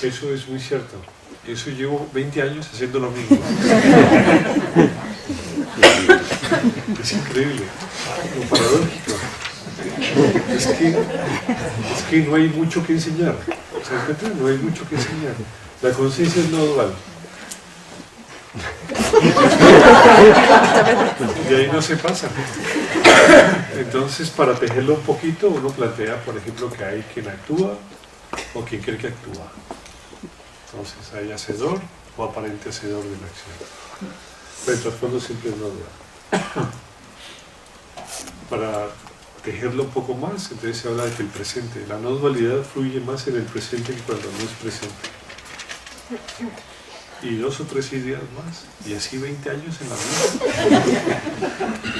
Eso es muy cierto. Eso llevo 20 años haciendo lo mismo. Es increíble, lo paradójico. Es que no hay mucho que enseñar. ¿Se dan cuenta? No hay mucho que enseñar. La conciencia es no dual. De ahí no se pasa. Entonces, para tejerlo un poquito, uno plantea, por ejemplo, que hay quien actúa o quien cree que actúa. Entonces, hay hacedor o aparente hacedor de la acción. Pero el trasfondo siempre es no dual. Para tejerlo un poco más, entonces se habla de que el presente, la no dualidad fluye más en el presente que cuando no es presente. Y 2 o 3 ideas más, y así 20 años en la vida.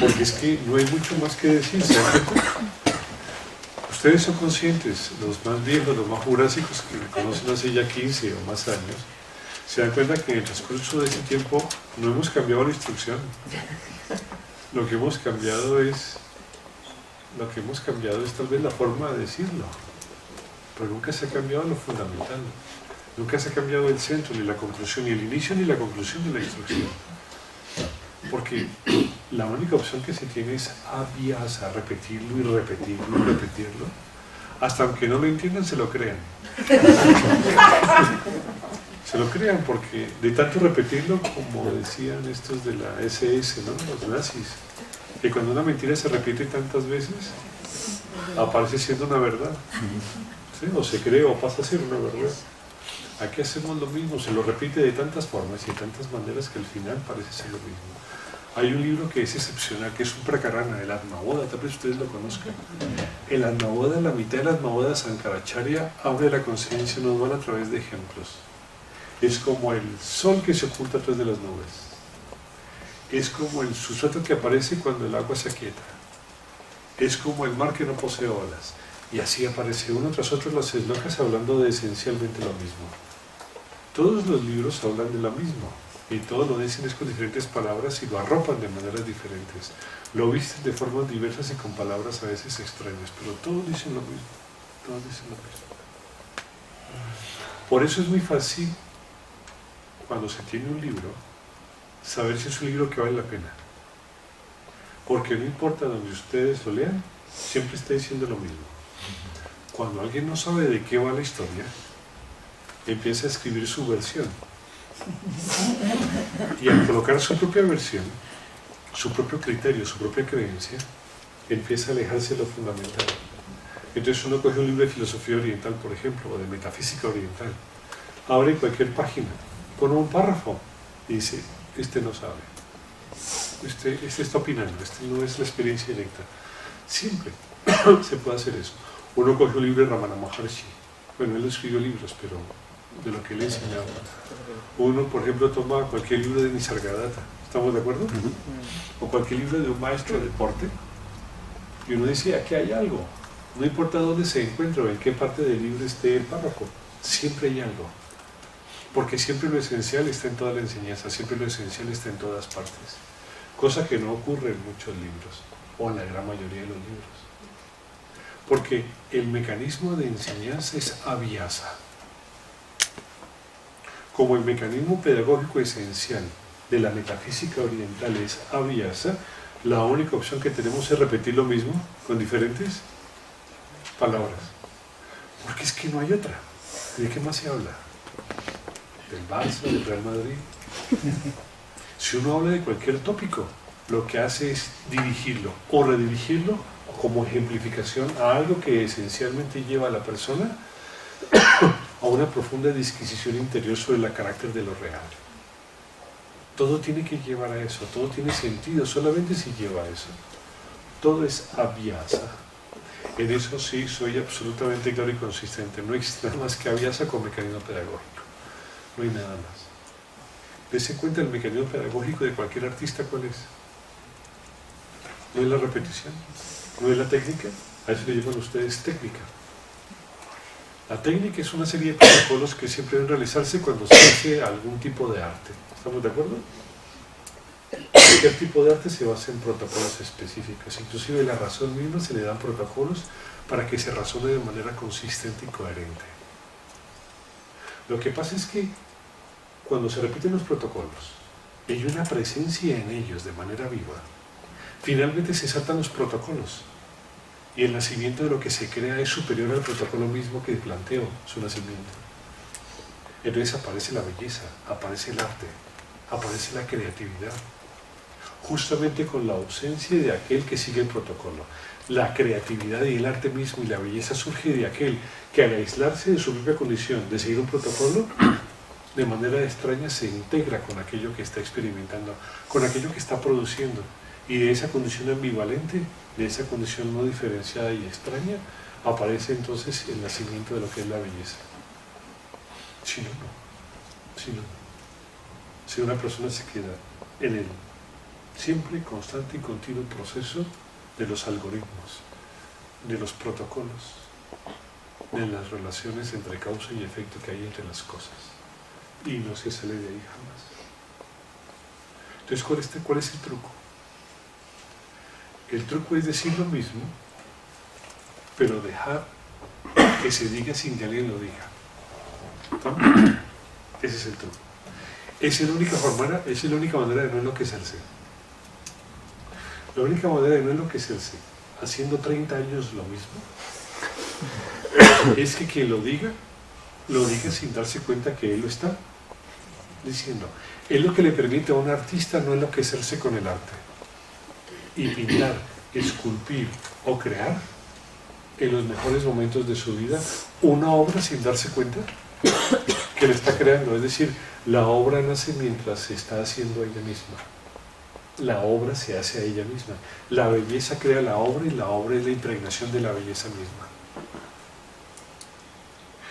Porque es que no hay mucho más que decir, ¿sabes? Ustedes son conscientes, los más viejos, los más jurásicos, que me conocen hace ya 15 o más años, se dan cuenta que en el transcurso de ese tiempo no hemos cambiado la instrucción. Lo que hemos cambiado es tal vez la forma de decirlo, pero nunca se ha cambiado lo fundamental. Nunca se ha cambiado el centro, ni la conclusión, ni el inicio, ni la conclusión de la instrucción. Porque la única opción que se tiene es avyasa, repetirlo y repetirlo y repetirlo, hasta aunque no lo entiendan, se lo crean. Se lo crean porque de tanto repetirlo, como decían estos de la SS, ¿no? Los nazis, que cuando una mentira se repite tantas veces, aparece siendo una verdad. ¿Sí? O se cree o pasa a ser una verdad. Aquí hacemos lo mismo, se lo repite de tantas formas y de tantas maneras que al final parece ser lo mismo. Hay un libro que es excepcional, que es un prakarana, el Atmavoda, tal vez ustedes lo conozcan. El Atmavoda, la mitad del Atmavoda Sankaracharya abre la conciencia no dual a través de ejemplos. Es como el sol que se oculta atrás de las nubes. Es como el sustrato que aparece cuando el agua se aquieta. Es como el mar que no posee olas. Y así aparece uno tras otro las slokas hablando de esencialmente lo mismo. Todos los libros hablan de lo mismo, y todos lo dicen es con diferentes palabras y lo arropan de maneras diferentes. Lo visten de formas diversas y con palabras a veces extrañas, pero todos dicen lo mismo. Todos dicen lo mismo. Por eso es muy fácil, cuando se tiene un libro, saber si es un libro que vale la pena. Porque no importa donde ustedes lo lean, siempre está diciendo lo mismo. Cuando alguien no sabe de qué va la historia, empieza a escribir su versión. Y al colocar su propia versión, su propio criterio, su propia creencia, empieza a alejarse de lo fundamental. Entonces uno coge un libro de filosofía oriental, por ejemplo, o de metafísica oriental, abre cualquier página, pone un párrafo y dice, este no sabe, este está opinando, este no es la experiencia directa. Siempre se puede hacer eso. Uno coge un libro de Ramana Maharshi, bueno, él escribió libros, pero de lo que él enseñaba. Uno, por ejemplo, toma cualquier libro de Nisargadatta, ¿estamos de acuerdo? O cualquier libro de un maestro de deporte, y uno dice, aquí hay algo. No importa dónde se encuentre o en qué parte del libro esté el párrafo, siempre hay algo. Porque siempre lo esencial está en toda la enseñanza, siempre lo esencial está en todas partes. Cosa que no ocurre en muchos libros, o en la gran mayoría de los libros. Porque el mecanismo de enseñanza es avyasa. Como el mecanismo pedagógico esencial de la metafísica oriental es avyasa, la única opción que tenemos es repetir lo mismo con diferentes palabras. Porque es que no hay otra. ¿De qué más se habla? Del Barça, del Real Madrid. Si uno habla de cualquier tópico, lo que hace es dirigirlo o redirigirlo como ejemplificación a algo que esencialmente lleva a la persona a una profunda disquisición interior sobre el carácter de lo real. Todo tiene que llevar a eso, todo tiene sentido, solamente si lleva a eso. Todo es avyasa. En eso sí soy absolutamente claro y consistente. No existe nada más que avyasa con mecanismo pedagógico. No hay nada más. Dese cuenta el mecanismo pedagógico de cualquier artista, ¿cuál es? No es la repetición, no es la técnica, a eso le llaman ustedes técnica. La técnica es una serie de protocolos que siempre deben realizarse cuando se hace algún tipo de arte. ¿Estamos de acuerdo? Cualquier tipo de arte se basa en protocolos específicos. Inclusive la razón misma se le dan protocolos para que se razone de manera consistente y coherente. Lo que pasa es que cuando se repiten los protocolos y hay una presencia en ellos de manera viva, finalmente se saltan los protocolos y el nacimiento de lo que se crea es superior al protocolo mismo que planteó su nacimiento. Entonces aparece la belleza, aparece el arte, aparece la creatividad, justamente con la ausencia de aquel que sigue el protocolo. La creatividad y el arte mismo y la belleza surge de aquel que al aislarse de su propia condición de seguir un protocolo, de manera extraña se integra con aquello que está experimentando, con aquello que está produciendo, y de esa condición ambivalente, de esa condición no diferenciada y extraña, aparece entonces el nacimiento de lo que es la belleza. Si no, no. Si no, si una persona se queda en el siempre constante y continuo proceso de los algoritmos, de los protocolos, de las relaciones entre causa y efecto que hay entre las cosas, y no se sale de ahí jamás. Entonces, ¿cuál es el truco? El truco es decir lo mismo, pero dejar que se diga sin que alguien lo diga. ¿No? Ese es el truco. Esa es la única manera de no enloquecerse. La única manera de no enloquecerse, haciendo 30 años lo mismo, es que quien lo diga sin darse cuenta que él lo está diciendo. Es lo que le permite a un artista no enloquecerse con el arte. Y pintar, esculpir o crear, en los mejores momentos de su vida, una obra sin darse cuenta que le está creando. Es decir, la obra nace mientras se está haciendo a ella misma. La obra se hace a ella misma. La belleza crea la obra y la obra es la impregnación de la belleza misma.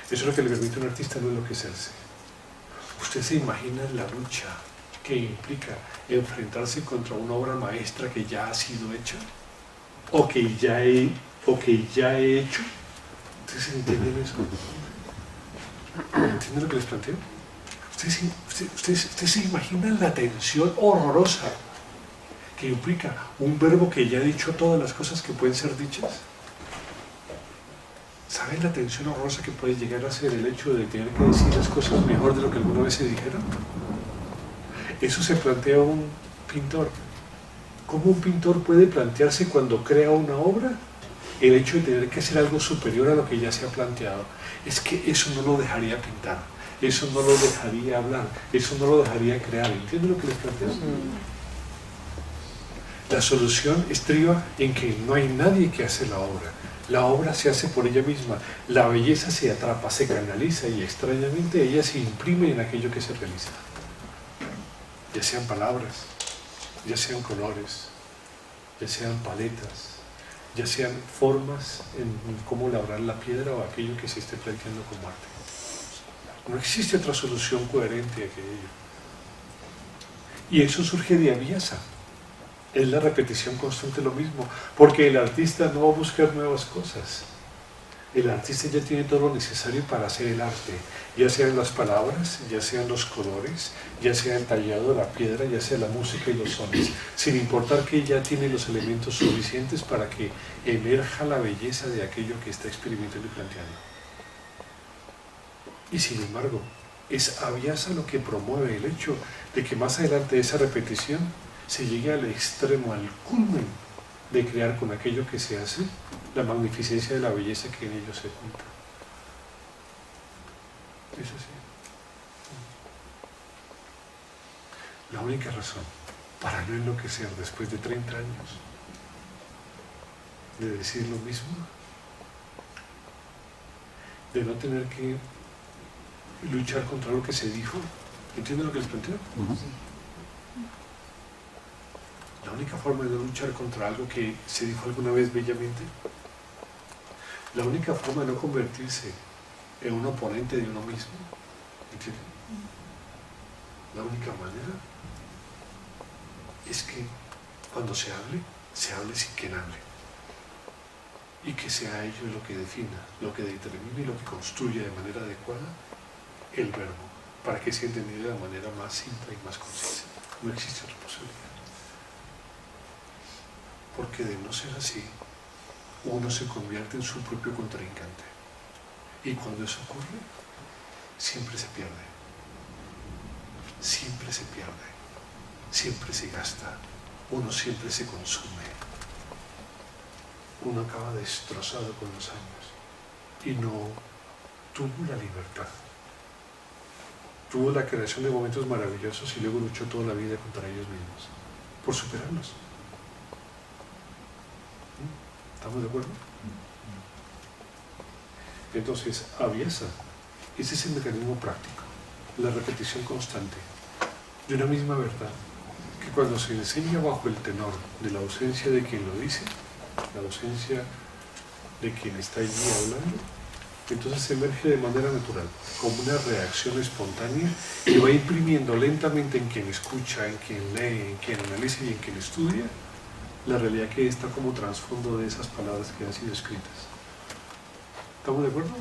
Eso es lo que le permite a un artista no enloquecerse. ¿Usted se imagina la lucha que implica enfrentarse contra una obra maestra que ya ha sido hecha? ¿O que ya he hecho? ¿Ustedes entienden eso? ¿Entienden lo que les planteo? ¿Ustedes se imaginan la tensión horrorosa que implica un verbo que ya ha dicho todas las cosas que pueden ser dichas? ¿Saben la tensión horrorosa que puede llegar a ser el hecho de tener que decir las cosas mejor de lo que alguna vez se dijeron? Eso se plantea un pintor. ¿Cómo un pintor puede plantearse cuando crea una obra el hecho de tener que hacer algo superior a lo que ya se ha planteado? Es que eso no lo dejaría pintar, eso no lo dejaría hablar, eso no lo dejaría crear. ¿Entienden lo que les planteo? La solución estriba en que no hay nadie que hace la obra. La obra se hace por ella misma. La belleza se atrapa, se canaliza y extrañamente ella se imprime en aquello que se realiza. Ya sean palabras, ya sean colores, ya sean paletas, ya sean formas en cómo labrar la piedra o aquello que se esté planteando como arte. No existe otra solución coherente a aquello. Y eso surge de Abhyasa. Es la repetición constante de lo mismo, porque el artista no va a buscar nuevas cosas. El artista ya tiene todo lo necesario para hacer el arte, ya sean las palabras, ya sean los colores, ya sea el tallado de la piedra, ya sea la música y los sones, sin importar que ya tiene los elementos suficientes para que emerja la belleza de aquello que está experimentando y planteando. Y sin embargo, es Abhyasa lo que promueve el hecho de que más adelante de esa repetición se llegue al extremo, al culmen de crear con aquello que se hace la magnificencia de la belleza que en ello se junta. Es así. La única razón para no enloquecer después de 30 años de decir lo mismo, de no tener que luchar contra lo que se dijo. ¿Entienden lo que les planteo? La única forma de no luchar contra algo que se dijo alguna vez bellamente, la única forma de no convertirse en un oponente de uno mismo, ¿entienden? La única manera es que cuando se hable sin quien hable. Y que sea ello lo que defina, lo que determine y lo que construya de manera adecuada el verbo, para que sea entendido de manera más simple y más concisa. No existe otra posibilidad. Porque de no ser así, uno se convierte en su propio contrincante. Y cuando eso ocurre, siempre se pierde, siempre se pierde, siempre se gasta, uno siempre se consume, uno acaba destrozado con los años y no tuvo la libertad. Tuvo la creación de momentos maravillosos y luego luchó toda la vida contra ellos mismos, por superarlos. ¿Estamos de acuerdo? Entonces, Abhyasa, ese es el mecanismo práctico, la repetición constante de una misma verdad, que cuando se enseña bajo el tenor de la ausencia de quien lo dice, la ausencia de quien está allí hablando, entonces emerge de manera natural, como una reacción espontánea que va imprimiendo lentamente en quien escucha, en quien lee, en quien analiza y en quien estudia, la realidad que está como trasfondo de esas palabras que han sido escritas. ¿Estamos de acuerdo?